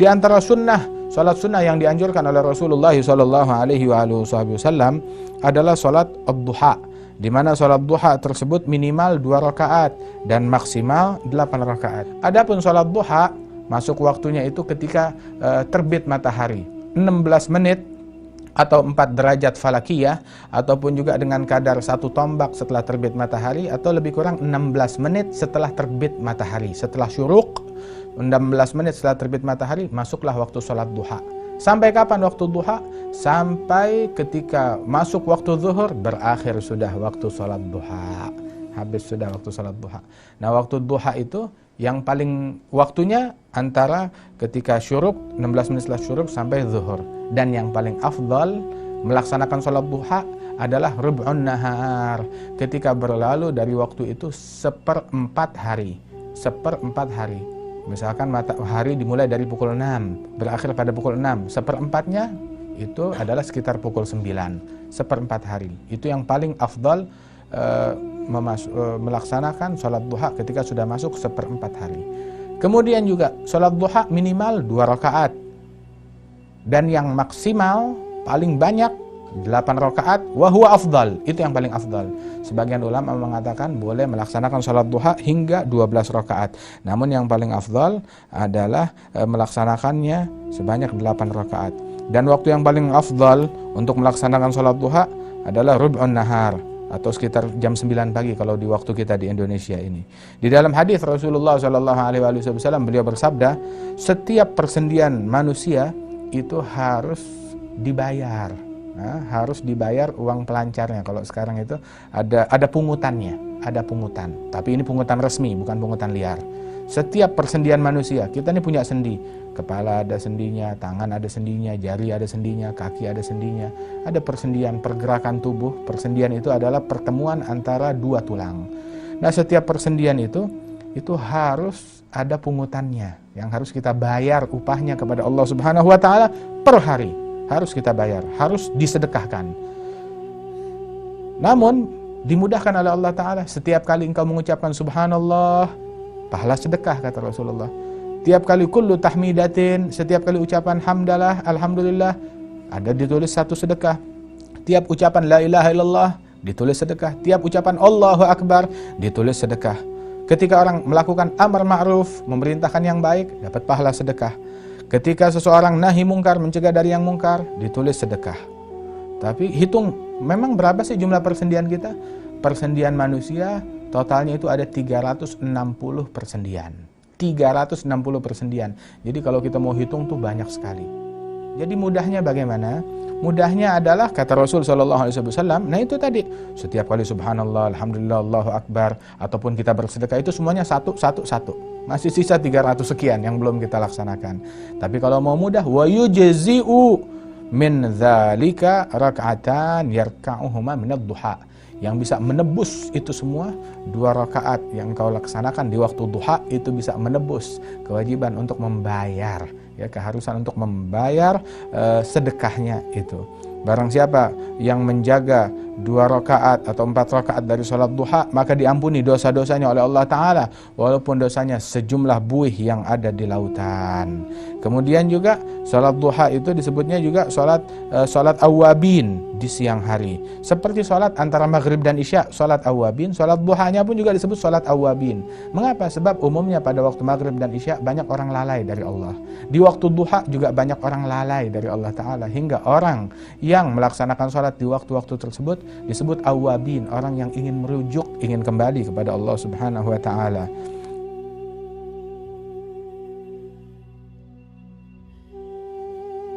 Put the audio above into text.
Di antara salat sunnah yang dianjurkan oleh Rasulullah sallallahu alaihi wasallam adalah salat ad-duha, di mana salat duha tersebut minimal 2 rakaat dan maksimal 8 rakaat. Adapun salat duha masuk waktunya itu ketika terbit matahari 16 menit atau 4 derajat falakiyah, ataupun juga dengan kadar 1 tombak setelah terbit matahari, atau lebih kurang 16 menit setelah terbit matahari. Setelah syuruk 16 menit setelah terbit matahari, masuklah waktu sholat duha. Sampai kapan waktu duha? Sampai ketika masuk waktu zuhur, berakhir sudah waktu sholat duha. Habis sudah waktu sholat duha. Nah, waktu duha itu yang paling waktunya antara ketika syuruk, 16 menit setelah syuruk sampai zuhur. Dan yang paling afdal melaksanakan sholat duha adalah rub'un nahar, ketika berlalu dari waktu itu 1/4 hari. 1/4 hari. Misalkan matahari dimulai dari pukul 6, berakhir pada pukul 6, 1/4-nya itu adalah sekitar pukul 9, 1/4 hari. Itu yang paling afdal melaksanakan sholat duha ketika sudah masuk 1/4 hari. Kemudian juga sholat duha minimal 2 rakaat, dan yang maksimal paling banyak 8 rakaat, wa huwa afdal, itu yang paling afdal. Sebagian ulama mengatakan boleh melaksanakan sholat duha hingga 12 rakaat. Namun yang paling afdal adalah melaksanakannya sebanyak 8 rakaat. Dan waktu yang paling afdal untuk melaksanakan sholat duha adalah rub'un nahar, atau sekitar jam 9 pagi kalau di waktu kita di Indonesia ini. Di dalam hadis Rasulullah SAW beliau bersabda, setiap persendian manusia itu harus dibayar. Nah, harus dibayar uang pelancarnya. Kalau sekarang itu ada pungutannya, ada pungutan. Tapi ini pungutan resmi, bukan pungutan liar. Setiap persendian manusia, kita ini punya sendi. Kepala ada sendinya, tangan ada sendinya, jari ada sendinya, kaki ada sendinya. Ada persendian pergerakan tubuh. Persendian itu adalah pertemuan antara 2 tulang. Nah, setiap persendian itu harus ada pungutannya yang harus kita bayar upahnya kepada Allah Subhanahu wa taala per hari. Harus kita bayar, harus disedekahkan. Namun dimudahkan oleh Allah Ta'ala. Setiap kali engkau mengucapkan subhanallah, pahala sedekah, kata Rasulullah. Tiap kali kullu tahmidatin, setiap kali ucapan hamdalah, alhamdulillah, ada ditulis 1 sedekah. Tiap ucapan la ilaha illallah, ditulis sedekah. Tiap ucapan Allahu Akbar, ditulis sedekah. Ketika orang melakukan amar ma'ruf, memerintahkan yang baik, dapat pahala sedekah. Ketika seseorang nahi mungkar, mencegah dari yang mungkar, ditulis sedekah. Tapi hitung, memang berapa sih jumlah persendian kita? Persendian manusia totalnya itu ada 360 persendian. 360 persendian. Jadi kalau kita mau hitung tuh banyak sekali. Jadi mudahnya bagaimana? Mudahnya adalah kata Rasul SAW, nah itu tadi, setiap kali subhanallah, alhamdulillah, Allahu Akbar, ataupun kita bersedekah, itu semuanya satu. Masih sisa 300 sekian yang belum kita laksanakan. Tapi kalau mau mudah, wa yujzi'u min dzalika rak'atan yarka'uhuma min ad-duha. Yang bisa menebus itu semua 2 rakaat yang kau laksanakan di waktu duha, itu bisa menebus kewajiban untuk membayar, ya, keharusan untuk membayar sedekahnya itu. Barang siapa yang menjaga 2 rakaat atau 4 rakaat dari sholat duha, maka diampuni dosa-dosanya oleh Allah Ta'ala, walaupun dosanya sejumlah buih yang ada di lautan. Kemudian juga sholat duha itu disebutnya juga sholat awabin di siang hari. Seperti sholat antara maghrib dan isya, sholat awabin, sholat duhanya pun juga disebut sholat awabin. Mengapa? Sebab umumnya pada waktu maghrib dan isya banyak orang lalai dari Allah. Di waktu duha juga banyak orang lalai dari Allah Ta'ala, hingga orang yang melaksanakan sholat di waktu-waktu tersebut disebut awabin, orang yang ingin merujuk, ingin kembali kepada Allah Subhanahu wa Ta'ala.